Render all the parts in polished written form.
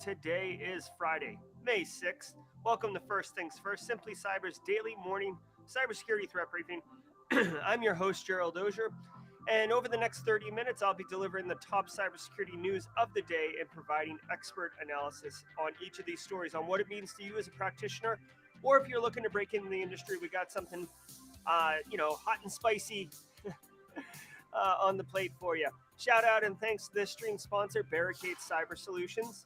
Today is Friday, May 6th. Welcome to First Things First, Simply Cyber's daily morning cybersecurity threat briefing. I'm your host, Gerald, and over the next 30 minutes, I'll be delivering the top cybersecurity news of the day and providing expert analysis on each of these stories on what it means to you as a practitioner, or if you're looking to break into the industry, we got something, hot and spicy on the plate for you. Shout out and thanks to this stream sponsor, Barricade Cyber Solutions.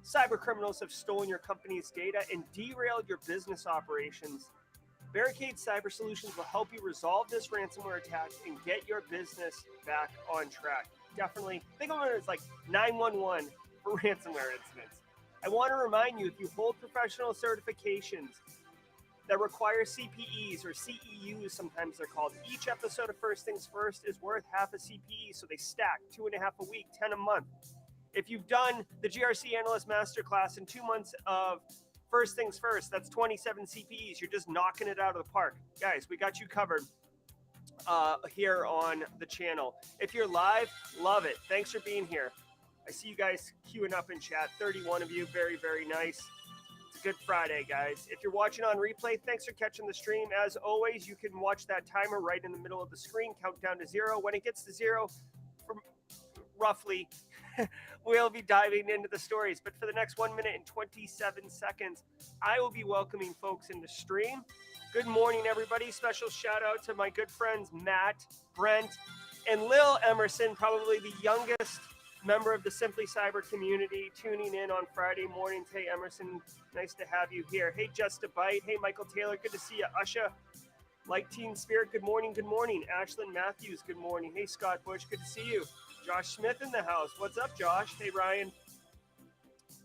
Cyber criminals have stolen your company's data and derailed your business operations. Barricade Cyber Solutions will help you resolve this ransomware attack and get your business back on track. Definitely think of it as like 911 for ransomware incidents. I want to remind you, if you hold professional certifications that require CPEs or CEUs, sometimes they're called, each episode of First Things First is worth half a CPE, so they stack 2.5 a week, 10 a month. If you've done the GRC Analyst Master Class in 2 months of First Things First, that's 27 CPEs. You're just knocking it out of the park. Guys, we got you covered here on the channel. If you're live, love it. Thanks for being here. I see you guys queuing up in chat, 31 of you, very, very nice. It's a good Friday, guys. If you're watching on replay, thanks for catching the stream. As always, you can watch that timer right in the middle of the screen, count down to 0. When it gets to 0, from roughly, we'll be diving into the stories. But for the next 1 minute and 27 seconds, I will be welcoming folks in the stream. Good morning, everybody. Special shout out to my good friends, Matt, Brent, and Lil Emerson, probably the youngest member of the Simply Cyber community, tuning in on Friday mornings. Hey, Emerson, nice to have you here. Hey, Just a Bite. Hey, Michael Taylor, good to see you. Usha, like Teen Spirit, good morning, good morning. Ashlyn Matthews, good morning. Hey, Scott Bush, good to see you. Josh Smith in the house. What's up, Josh? Hey, Ryan.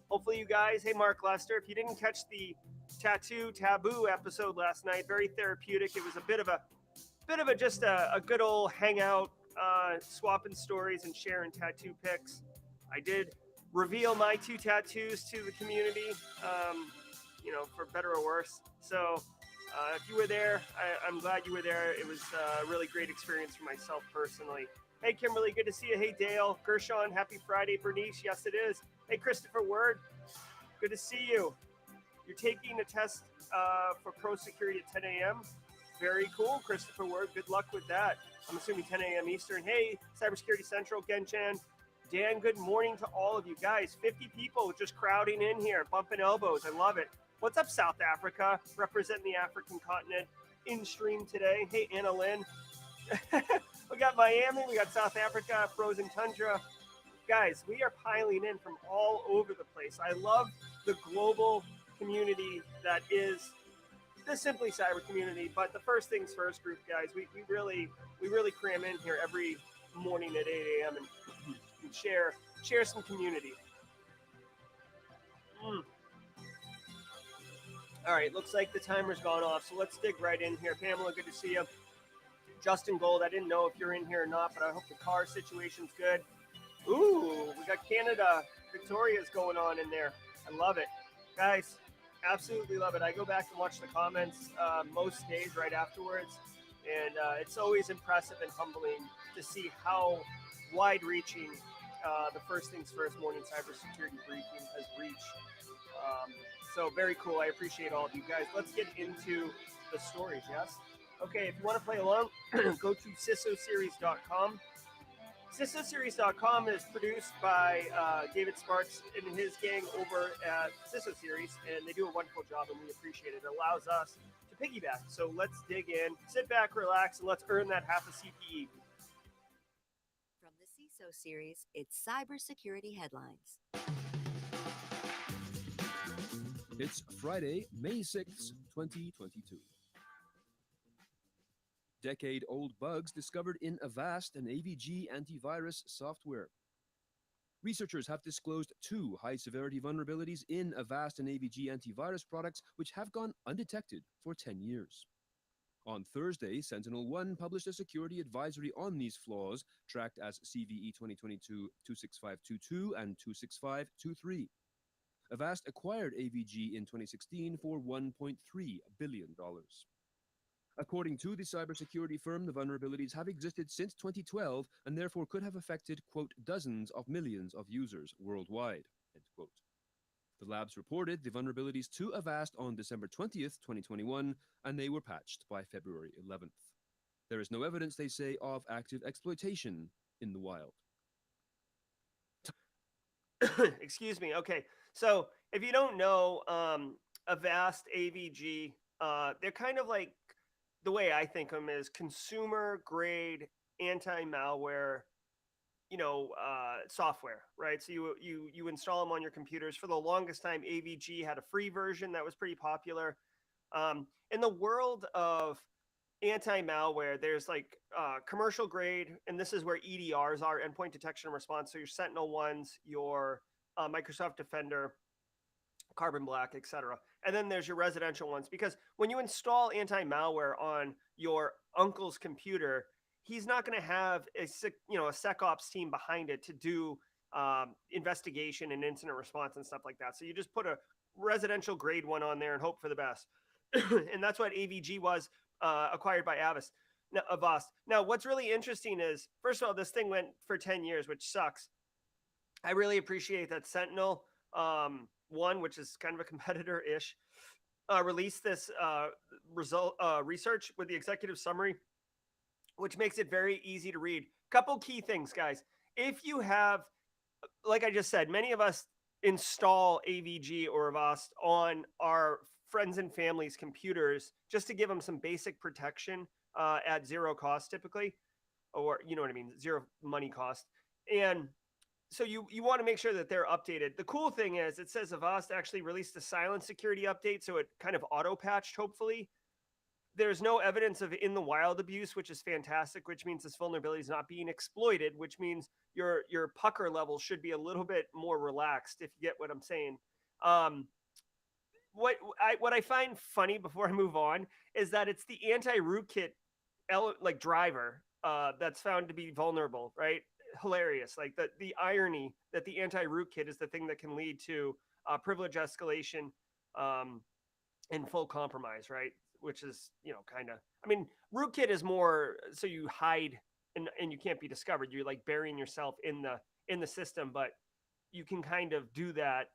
Hopefully you guys, hey, Mark Lester, if you didn't catch the Tattoo Taboo episode last night, very therapeutic. It was a bit of a good old hangout, swapping stories and sharing tattoo pics. I did reveal my 2 tattoos to the community, for better or worse. So if you were there, I'm glad you were there. It was a really great experience for myself personally. Hey, Kimberly, good to see you. Hey, Dale, Gershon, happy Friday. Bernice, yes, it is. Hey, Christopher Word, good to see you. You're taking a test for Pro Security at 10 a.m. Very cool, Christopher Word. Good luck with that. I'm assuming 10 a.m. Eastern. Hey, Cybersecurity Central, Genchan. Dan, good morning to all of you guys. 50 people just crowding in here, bumping elbows. I love it. What's up, South Africa? Representing the African continent. Instream today. Hey, Anna Lynn. We got Miami, we got South Africa, frozen tundra. Guys, we are piling in from all over the place. I love the global community that is the Simply Cyber community, but the First Things First group, guys, we really cram in here every morning at 8 a.m. and share some community. All right, looks like the timer's gone off, so let's dig right in here. Pamela, good to see you. Justin Gold, I didn't know if you're in here or not, but I hope the car situation's good. Ooh, we got Canada. Victoria's going on in there. I love it. Guys, absolutely love it. I go back and watch the comments most days right afterwards, and it's always impressive and humbling to see how wide-reaching the First Things First morning cybersecurity briefing has reached. So very cool. I appreciate all of you guys. Let's get into the stories, yes? Okay, if you want to play along, go to cisoseries.com. Cisoseries.com is produced by David Sparks and his gang over at Ciso Series, and they do a wonderful job, and we appreciate it. It allows us to piggyback. So let's dig in, sit back, relax, and let's earn that half a CPE. From the Ciso Series, it's Cybersecurity Headlines. It's Friday, May 6th, 2022. Decade-old bugs discovered in Avast and AVG antivirus software. Researchers have disclosed 2 high-severity vulnerabilities in Avast and AVG antivirus products which have gone undetected for 10 years. On Thursday, SentinelOne published a security advisory on these flaws, tracked as CVE 2022-26522 and 26523. Avast acquired AVG in 2016 for $1.3 billion. According to the cybersecurity firm, the vulnerabilities have existed since 2012 and therefore could have affected, quote, dozens of millions of users worldwide, end quote. The labs reported the vulnerabilities to Avast on December 20th, 2021, and they were patched by February 11th. There is no evidence, they say, of active exploitation in the wild. Excuse me. Okay. So if you don't know, Avast AVG, they're kind of like, the way I think of them is consumer grade anti-malware, software, right? So you install them on your computers. For the longest time, AVG had a free version that was pretty popular. In the world of anti-malware, there's like commercial grade, and this is where EDRs are, endpoint detection and response. So your Sentinel ones, your Microsoft Defender, Carbon Black, etc. And then there's your residential ones, because when you install anti-malware on your uncle's computer, he's not going to have a SecOps team behind it to do investigation and incident response and stuff like that. So you just put a residential grade one on there and hope for the best. And that's what AVG was, acquired by Avast. Now, what's really interesting is, first of all, this thing went for 10 years, which sucks. I really appreciate that Sentinel one, which is kind of a competitor-ish, released this research with the executive summary, which makes it very easy to read. Couple key things, guys. If you have, like I just said, many of us install AVG or Avast on our friends and family's computers just to give them some basic protection at zero cost typically, or you know what I mean, zero money cost. And so you want to make sure that they're updated. The cool thing is, it says Avast actually released a silent security update, so it kind of auto-patched, hopefully. There's no evidence of in the wild abuse, which is fantastic, which means this vulnerability is not being exploited, which means your pucker level should be a little bit more relaxed, if you get what I'm saying. What I find funny before I move on is that it's the anti-rootkit driver that's found to be vulnerable, right? Hilarious. Like the irony that the anti-rootkit is the thing that can lead to privilege escalation and full compromise, right? Which is, kind of, I mean, rootkit is more so you hide and you can't be discovered. You're like burying yourself in the system, but you can kind of do that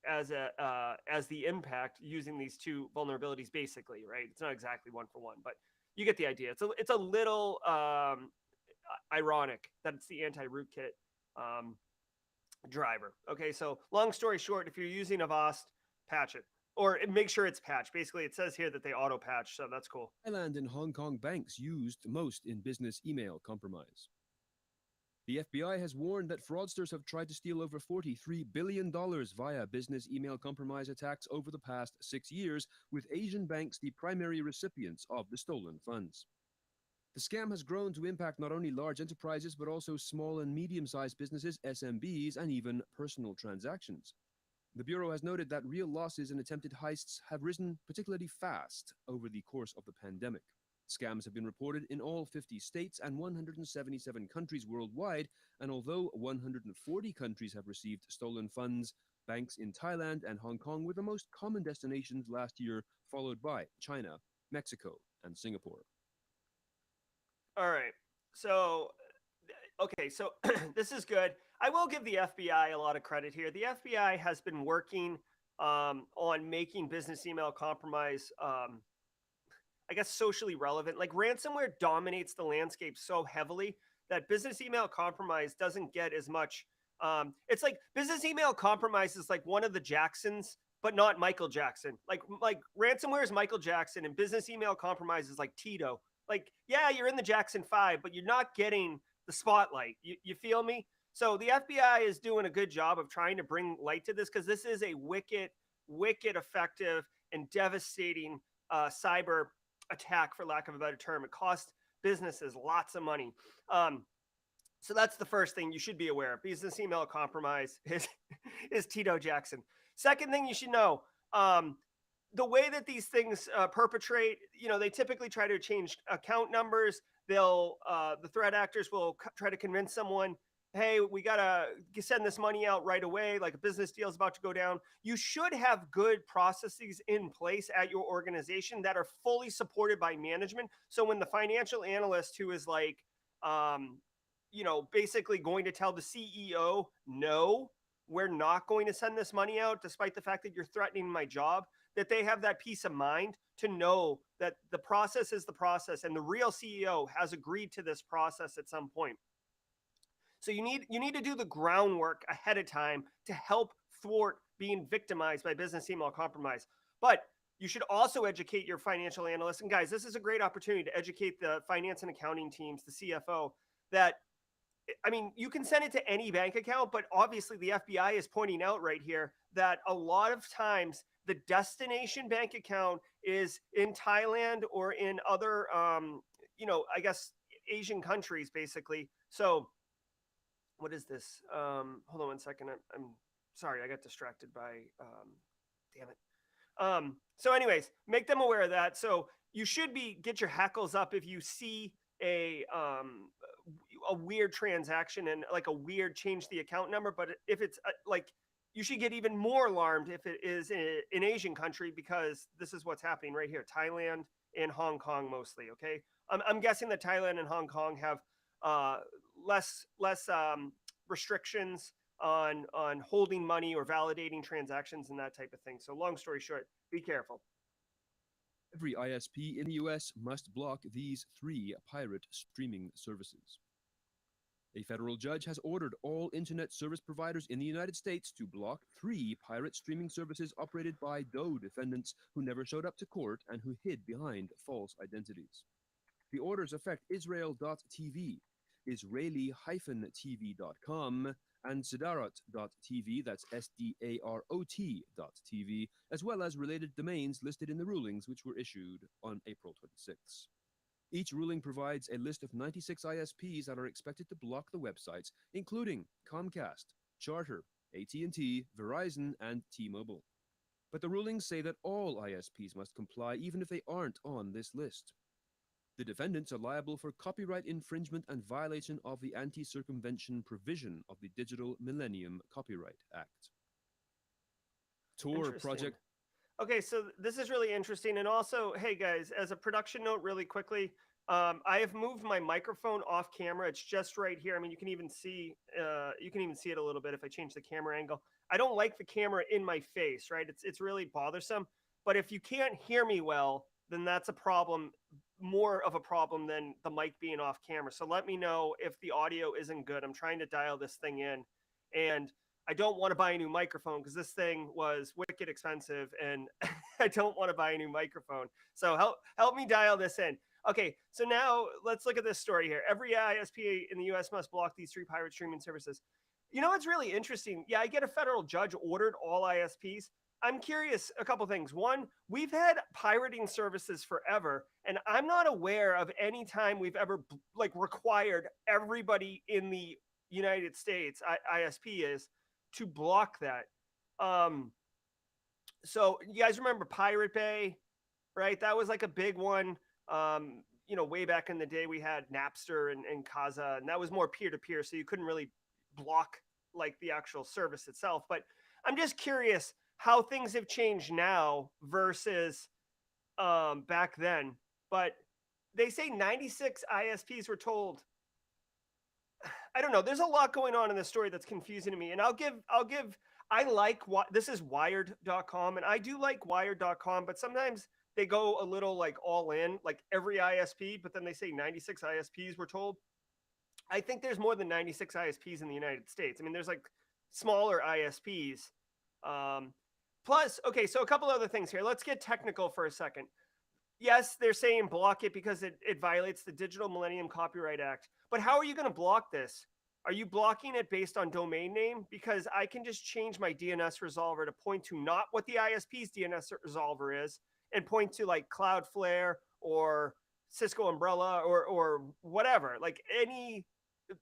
as the impact using these two vulnerabilities, basically, right? It's not exactly one for one, but you get the idea. It's a little ironic that it's the anti-rootkit driver. Okay, so long story short, if you're using Avast, patch it, or make sure it's patched. Basically, it says here that they auto patch, so that's cool. Thailand and Hong Kong banks used most in business email compromise. The FBI has warned that fraudsters have tried to steal over $43 billion via business email compromise attacks over the past 6 years, with Asian banks the primary recipients of the stolen funds. The scam has grown to impact not only large enterprises, but also small and medium-sized businesses, SMBs, and even personal transactions. The Bureau has noted that real losses and attempted heists have risen particularly fast over the course of the pandemic. Scams have been reported in all 50 states and 177 countries worldwide, and although 140 countries have received stolen funds, banks in Thailand and Hong Kong were the most common destinations last year, followed by China, Mexico, and Singapore. All right. So, okay, so this is good. I will give the FBI a lot of credit here. The FBI has been working on making business email compromise, I guess, socially relevant. Like, ransomware dominates the landscape so heavily that business email compromise doesn't get as much. It's like business email compromise is like one of the Jacksons, but not Michael Jackson. Like ransomware is Michael Jackson, and business email compromise is like Tito. Like, yeah, you're in the Jackson 5, but you're not getting the spotlight. You feel me? So the FBI is doing a good job of trying to bring light to this, because this is a wicked effective and devastating cyber attack, for lack of a better term. It costs businesses lots of money. So that's the first thing you should be aware of. Business email compromise is Tito Jackson. Second thing you should know, the way that these things perpetrate, they typically try to change account numbers. The threat actors will try to convince someone, hey, we got to send this money out right away, like a business deal is about to go down. You should have good processes in place at your organization that are fully supported by management. So when the financial analyst who is like, basically going to tell the CEO no, we're not going to send this money out, despite the fact that you're threatening my job, that they have that peace of mind to know that the process is the process and the real CEO has agreed to this process at some point. So you need to do the groundwork ahead of time to help thwart being victimized by business email compromise. But you should also educate your financial analysts. And guys, this is a great opportunity to educate the finance and accounting teams, the CFO, that, I mean, you can send it to any bank account, but obviously the FBI is pointing out right here that a lot of times the destination bank account is in Thailand or in other, I guess, Asian countries, basically. So what is this? Hold on one second. I'm sorry. I got distracted by, damn it. So anyways, make them aware of that. So you should get your hackles up if you see a weird transaction and like a weird change the account number. But if it's like, you should get even more alarmed if it is an Asian country, because this is what's happening right here. Thailand and Hong Kong mostly. Okay. I'm guessing that Thailand and Hong Kong have less restrictions on holding money or validating transactions and that type of thing. So long story short, be careful. Every ISP in the US must block these 3 pirate streaming services. A federal judge has ordered all internet service providers in the United States to block 3 pirate streaming services operated by Doe defendants who never showed up to court and who hid behind false identities. The orders affect Israel.tv, Israeli-TV.com, and Sidarat.tv, that's SDAROT.tv, as well as related domains listed in the rulings which were issued on April 26. Each ruling provides a list of 96 ISPs that are expected to block the websites, including Comcast, Charter, AT&T, Verizon, and T-Mobile. But the rulings say that all ISPs must comply even if they aren't on this list. The defendants are liable for copyright infringement and violation of the anti-circumvention provision of the Digital Millennium Copyright Act. Tor project. Okay, so this is really interesting. And also, hey guys, as a production note really quickly, I have moved my microphone off camera. It's just right here. I mean, you can even see it a little bit if I change the camera angle. I don't like the camera in my face, right? It's really bothersome. But if you can't hear me well, then that's a problem, more of a problem than the mic being off camera. So let me know if the audio isn't good. I'm trying to dial this thing in, and I don't want to buy a new microphone because this thing was wicked expensive, and I don't want to buy a new microphone. So help me dial this in. Okay, so now let's look at this story here. Every ISP in the US must block these 3 pirate streaming services. You know what's really interesting? Yeah, I get a federal judge ordered all ISPs. I'm curious, a couple things. One, we've had pirating services forever, and I'm not aware of any time we've ever required everybody in the United States, ISP is, to block that. So you guys remember Pirate Bay, right? That was like a big one. Way back in the day, we had Napster and Kazaa, and that was more peer-to-peer, so you couldn't really block like the actual service itself. But I'm just curious how things have changed now versus back then. But they say 96 ISPs were told. I don't know. There's a lot going on in this story that's confusing to me. And this is wired.com, and I do like wired.com, but sometimes they go a little like all in, like every ISP, but then they say 96 ISPs were told. I think there's more than 96 ISPs in the United States. I mean, there's like smaller ISPs. Plus, okay, so a couple other things here. Let's get technical for a second. Yes, they're saying block it because it violates the Digital Millennium Copyright Act. But how are you going to block this? Are you blocking it based on domain name? Because I can just change my DNS resolver to point to not what the ISP's DNS resolver is and point to like Cloudflare or Cisco Umbrella or whatever, like any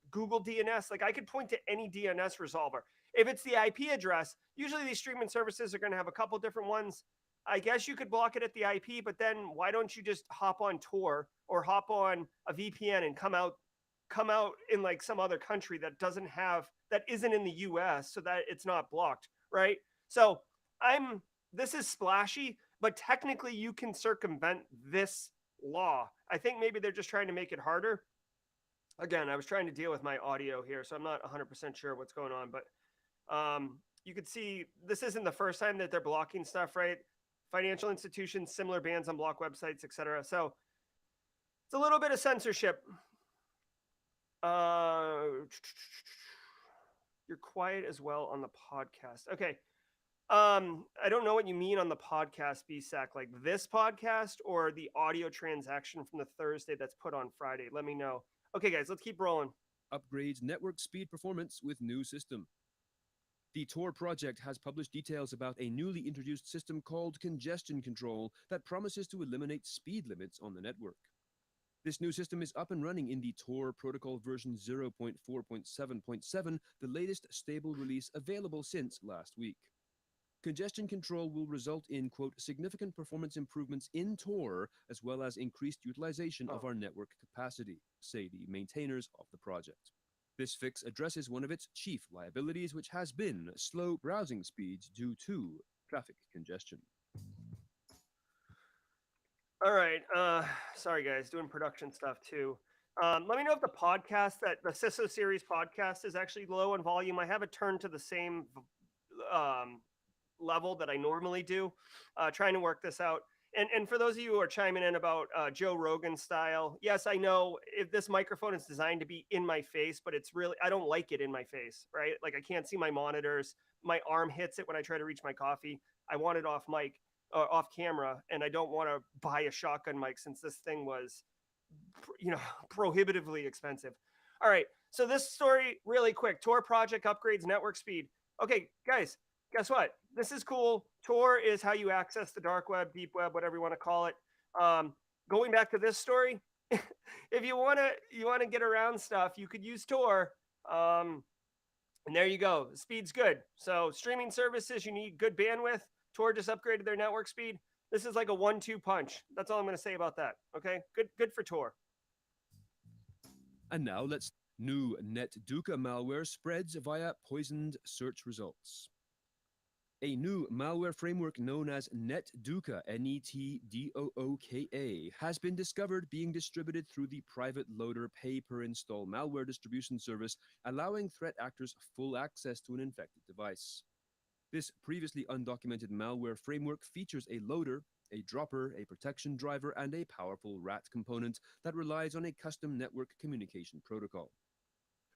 Google DNS. Like I could point to any DNS resolver. If it's the IP address, usually these streaming services are going to have a couple different ones. I guess you could block it at the IP, but then why don't you just hop on Tor or hop on a VPN and come out in like some other country that isn't in the US so that it's not blocked, right? So this is splashy, but technically you can circumvent this law. I think maybe they're just trying to make it harder. Again, I was trying to deal with my audio here, so I'm not 100% sure what's going on, but You could see this isn't the first time that they're blocking stuff, right? Financial institutions, similar bans on block websites, etc. So it's a little bit of censorship. You're quiet as well on the podcast. Okay. I don't know what you mean on the podcast, BSAC, like this podcast or the audio transaction from the Thursday that's put on Friday. Let me know. Okay, guys, let's keep rolling. Upgrades network speed performance with new system. The Tor project has published details about a newly introduced system called congestion control that promises to eliminate speed limits on the network. This new system is up and running in the Tor protocol version 0.4.7.7, the latest stable release available since last week. Congestion control will result in, quote, significant performance improvements in Tor, as well as increased utilization of our network capacity, say the maintainers of the project. This fix addresses one of its chief liabilities, which has been slow browsing speeds due to traffic congestion. All right. Sorry, guys, doing production stuff too. Let me know if the podcast, that the CISO series podcast, is actually low in volume. I have it turned to the same level that I normally do, trying to work this out. And for those of you who are chiming in about Joe Rogan style, yes, I know if this microphone is designed to be in my face, but it's really, I don't like it in my face, right? Like I can't see my monitors. My arm hits it when I try to reach my coffee. I want it off mic, off camera, and I don't want to buy a shotgun mic since this thing was, prohibitively expensive. All right, so this story really quick. Tor project upgrades network speed. Okay, guys, guess what? This is cool. Tor is how you access the dark web, deep web, whatever you want to call it. Going back to this story, if you want to get around stuff, you could use Tor. And there you go. The speed's good. So streaming services, you need good bandwidth. Tor just upgraded their network speed. This is like a 1-2 punch. That's all I'm going to say about that. Okay, good for Tor. And now let's new duka malware spreads via poisoned search results. A new malware framework known as duka, NETDOOKA, has been discovered being distributed through the private loader pay-per-install malware distribution service, allowing threat actors full access to an infected device. This previously undocumented malware framework features a loader, a dropper, a protection driver, and a powerful RAT component that relies on a custom network communication protocol.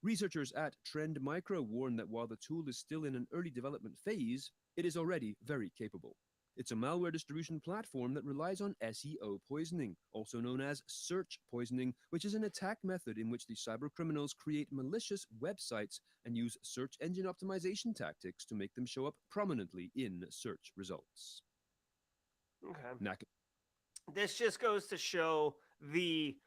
Researchers at Trend Micro warn that while the tool is still in an early development phase, it is already very capable. It's a malware distribution platform that relies on SEO poisoning, also known as search poisoning, which is an attack method in which the cybercriminals create malicious websites and use search engine optimization tactics to make them show up prominently in search results. Okay. This just goes to show the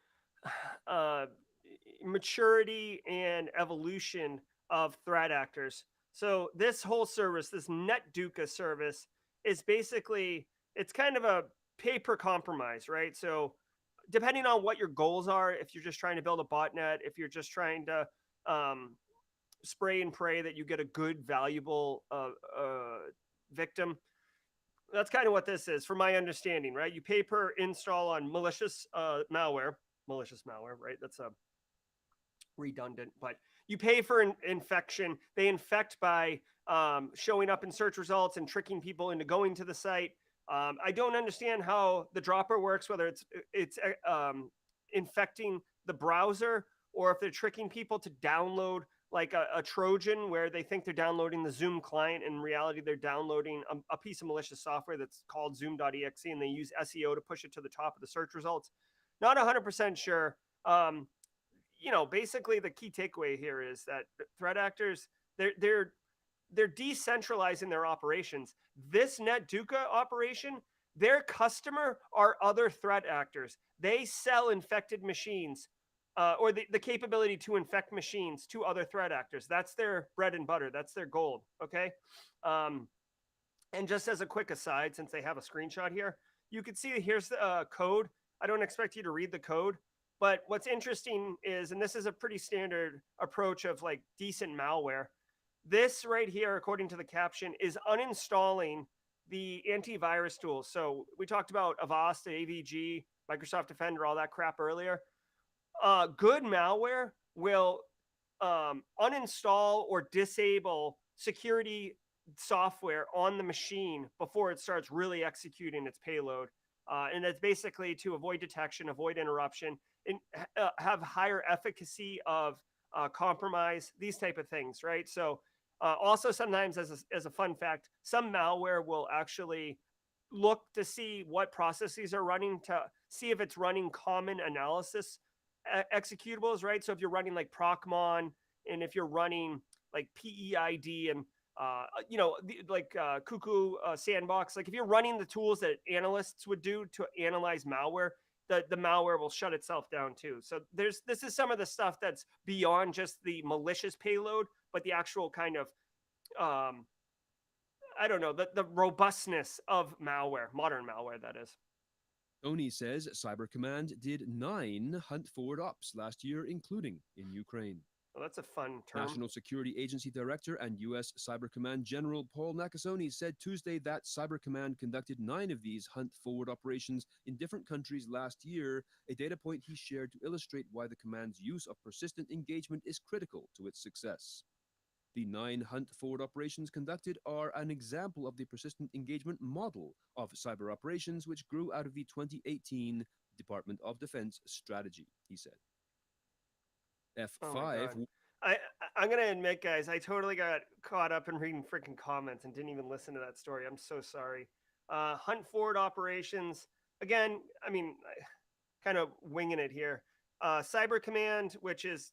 maturity and evolution of threat actors. So this whole service, this duka service, is basically, it's kind of a pay per compromise, right? So depending on what your goals are, if you're just trying to build a botnet, if you're just trying to spray and pray that you get a good, valuable victim, that's kind of what this is, from my understanding, right? You pay per install on malicious malware, right? That's a redundant, but you pay for infection. They infect by showing up in search results and tricking people into going to the site. I don't understand how the dropper works, whether it's infecting the browser or if they're tricking people to download like a Trojan where they think they're downloading the Zoom client. In reality, they're downloading a piece of malicious software that's called zoom.exe, and they use SEO to push it to the top of the search results. Not 100% sure. Basically the key takeaway here is that threat actors, they're decentralizing their operations. This duka operation, their customer are other threat actors. They sell infected machines or the capability to infect machines to other threat actors. That's their bread and butter. That's their gold. Okay. And just as a quick aside, since they have a screenshot here, you can see here's the code. I don't expect you to read the code. But what's interesting is, and this is a pretty standard approach of like decent malware, this right here, according to the caption, is uninstalling the antivirus tools. So we talked about Avast, AVG, Microsoft Defender, all that crap earlier. Good malware will uninstall or disable security software on the machine before it starts really executing its payload. And that's basically to avoid detection, avoid interruption, and have higher efficacy of compromise, these type of things, right? So also sometimes as a fun fact, some malware will actually look to see what processes are running to see if it's running common analysis executables, right? So if you're running like procmon, and if you're running like PEID and cuckoo sandbox, like if you're running the tools that analysts would do to analyze malware, the malware will shut itself down too. So this is some of the stuff that's beyond just the malicious payload, but the actual kind of I don't know, the robustness of malware, modern malware, that is. Tony says Cyber Command did 9 hunt forward ops last year, including in Ukraine. Well, that's a fun term. National Security Agency Director and U.S. Cyber Command General Paul Nakasone said Tuesday that Cyber Command conducted 9 of these hunt forward operations in different countries last year, a data point he shared to illustrate why the command's use of persistent engagement is critical to its success. The 9 hunt forward operations conducted are an example of the persistent engagement model of cyber operations, which grew out of the 2018 Department of Defense strategy, he said. F5. Oh I'm going to admit, guys, I totally got caught up in reading freaking comments and didn't even listen to that story. I'm so sorry. Hunt forward operations, again, I mean, kind of winging it here. Cyber Command, which is,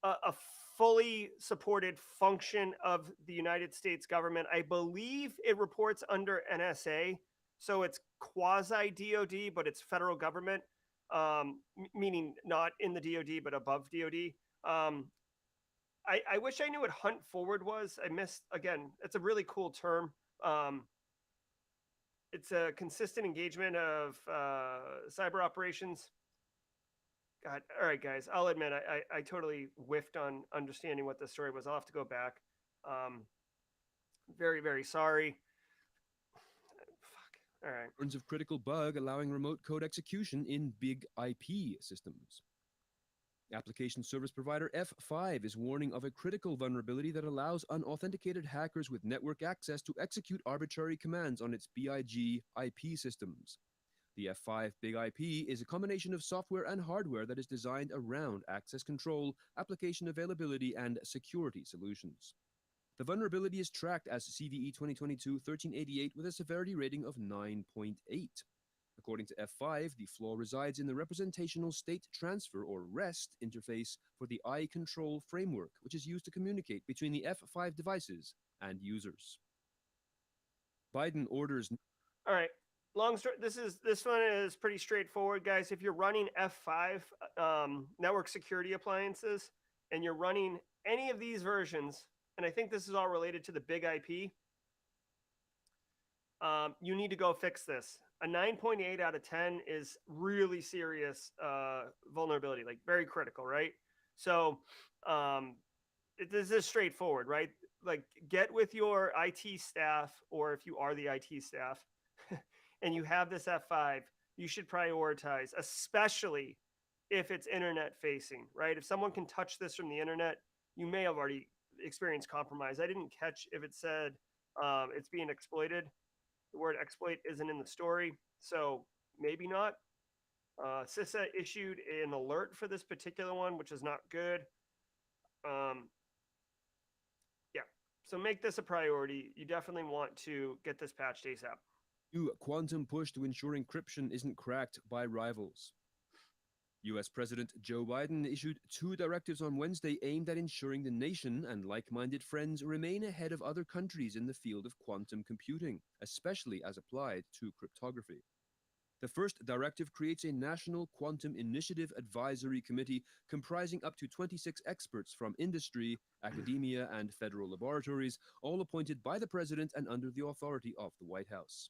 a fully supported function of the United States government. I believe it reports under NSA, so it's quasi DoD, but it's federal government, meaning not in the DoD, but above DoD. I wish I knew what hunt forward was. I missed, again, it's a really cool term. It's a consistent engagement of cyber operations. God, all right, guys. I'll admit I totally whiffed on understanding what the story was. I'll have to go back. Very, very sorry. Fuck. All right. Of critical bug allowing remote code execution in big IP systems. Application service provider F5 is warning of a critical vulnerability that allows unauthenticated hackers with network access to execute arbitrary commands on its BIG IP systems. The F5 Big IP is a combination of software and hardware that is designed around access control, application availability, and security solutions. The vulnerability is tracked as CVE 2022-1388 with a severity rating of 9.8. According to F5, the flaw resides in the representational state transfer, or REST, interface for the iControl framework, which is used to communicate between the F5 devices and users. Biden orders... All right. Long story. This one is pretty straightforward, guys. If you're running F5 network security appliances and you're running any of these versions, and I think this is all related to the big IP, you need to go fix this. A 9.8 out of 10 is really serious vulnerability, like very critical, right? So this is straightforward, right? Like get with your IT staff, or if you are the IT staff, and you have this F5, you should prioritize, especially if it's internet facing, right? If someone can touch this from the internet, you may have already experienced compromise. I didn't catch if it said it's being exploited. The word exploit isn't in the story, so maybe not. CISA issued an alert for this particular one, which is not good. Yeah, so make this a priority. You definitely want to get this patched ASAP. New quantum push to ensure encryption isn't cracked by rivals. U.S. President Joe Biden issued 2 directives on Wednesday aimed at ensuring the nation and like-minded friends remain ahead of other countries in the field of quantum computing, especially as applied to cryptography. The first directive creates a National Quantum Initiative Advisory Committee comprising up to 26 experts from industry, academia, and federal laboratories, all appointed by the president and under the authority of the White House.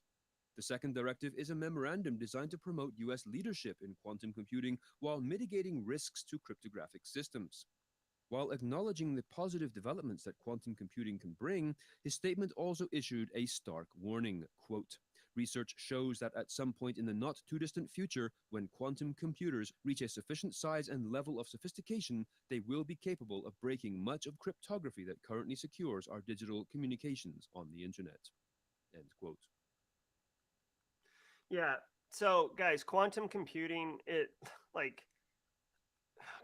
The second directive is a memorandum designed to promote U.S. leadership in quantum computing while mitigating risks to cryptographic systems. While acknowledging the positive developments that quantum computing can bring, his statement also issued a stark warning, quote, Research shows that at some point in the not too distant future, when quantum computers reach a sufficient size and level of sophistication, they will be capable of breaking much of cryptography that currently secures our digital communications on the internet. End quote. Yeah. So, guys, quantum computing,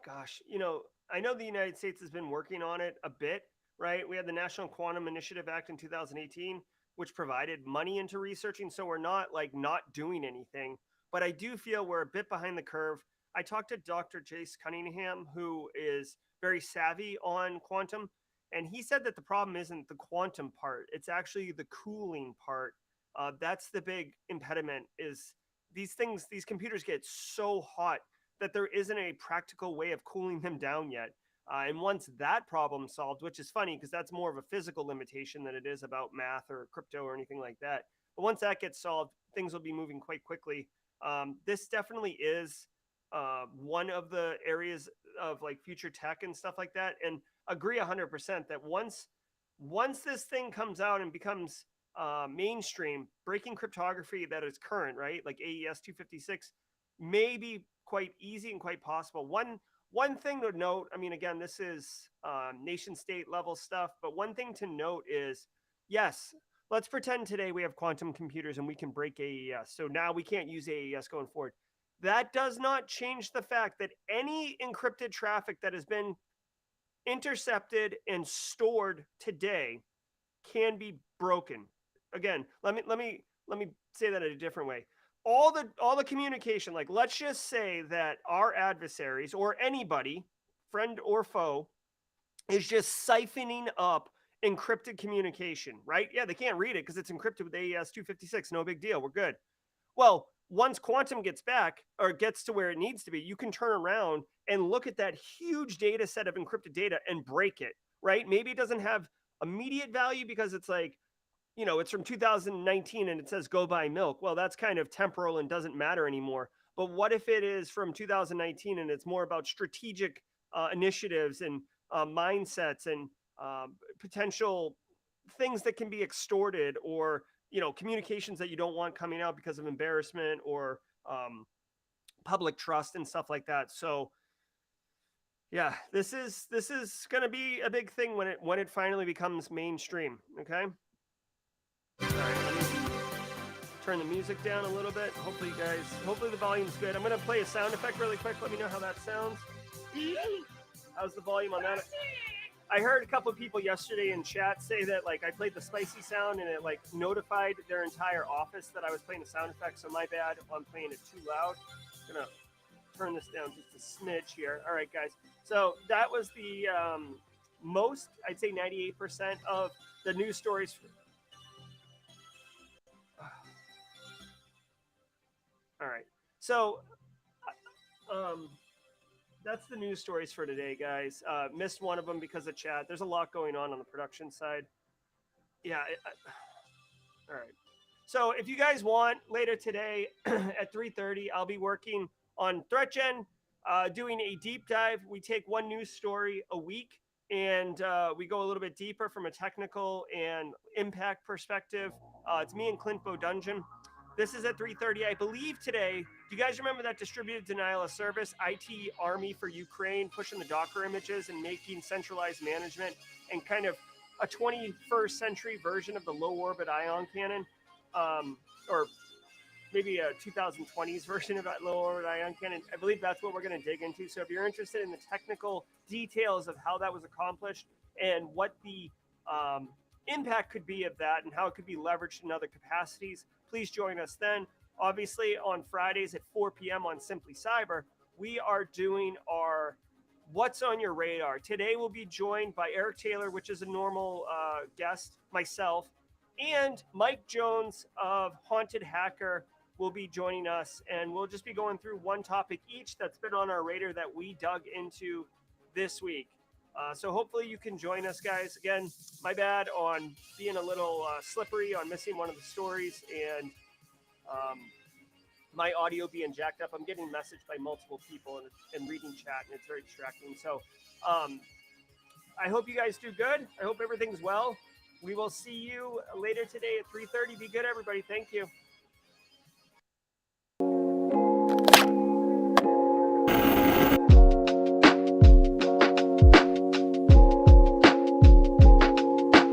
gosh, I know the United States has been working on it a bit, right? We had the National Quantum Initiative Act in 2018, which provided money into researching. So we're not not doing anything, but I do feel we're a bit behind the curve. I talked to Dr. Jace Cunningham, who is very savvy on quantum, and he said that the problem isn't the quantum part; it's actually the cooling part. That's the big impediment. Is these computers get so hot that there isn't a practical way of cooling them down yet. And once that problem solved, which is funny because that's more of a physical limitation than it is about math or crypto or anything like that. But once that gets solved, things will be moving quite quickly. This definitely is one of the areas of future tech and stuff like that. And agree 100% that once this thing comes out and becomes mainstream, breaking cryptography that is current, right, like AES 256, may be quite easy and quite possible. One thing to note, I mean, again, this is nation state level stuff, but one thing to note is, yes, let's pretend today we have quantum computers and we can break AES. So now we can't use AES going forward. That does not change the fact that any encrypted traffic that has been intercepted and stored today can be broken. Again, let me say that in a different way. All the communication, let's just say that our adversaries or anybody, friend or foe, is just siphoning up encrypted communication, right? Yeah, they can't read it because it's encrypted with AES 256. No big deal. We're good. Well, once quantum gets back or gets to where it needs to be, you can turn around and look at that huge data set of encrypted data and break it, right? Maybe it doesn't have immediate value because it's it's from 2019 and it says go buy milk. Well, that's kind of temporal and doesn't matter anymore. But what if it is from 2019 and it's more about strategic initiatives and mindsets and potential things that can be extorted or, communications that you don't want coming out because of embarrassment or public trust and stuff like that. So yeah, this is going to be a big thing when it finally becomes mainstream. Okay. All right, let me turn the music down a little bit. Hopefully the volume's good. I'm going to play a sound effect really quick. Let me know how that sounds. How's the volume on that? I heard a couple of people yesterday in chat say that I played the spicy sound and it notified their entire office that I was playing the sound effect. So my bad if I'm playing it too loud. I'm going to turn this down just a smidge here. All right, guys. So that was the most, I'd say 98% of the news stories. All right. So that's the news stories for today, guys. Missed one of them because of chat. There's a lot going on the production side. Yeah. All right. So if you guys want, later today at 3:30, I'll be working on ThreatGen, doing a deep dive. We take one news story a week and we go a little bit deeper from a technical and impact perspective. It's me and Clint Bodungeon. This is at 3:30. I believe today, do you guys remember that distributed denial of service, IT Army for Ukraine, pushing the Docker images and making centralized management and kind of a 21st century version of the low orbit ion cannon, or maybe a 2020s version of that low orbit ion cannon? I believe that's what we're going to dig into. So if you're interested in the technical details of how that was accomplished and what the impact could be of that and how it could be leveraged in other capacities, please join us then. Obviously, on Fridays at 4 p.m. on Simply Cyber, we are doing our What's on Your Radar. Today we'll be joined by Eric Taylor, which is a normal guest, myself, and Mike Jones of Haunted Hacker will be joining us, and we'll just be going through one topic each that's been on our radar that we dug into this week. So hopefully you can join us, guys. Again, my bad on being a little slippery on missing one of the stories and my audio being jacked up. I'm getting messaged by multiple people and reading chat, and it's very distracting. So I hope you guys do good. I hope everything's well. We will see you later today at 3:30. Be good, everybody. Thank you.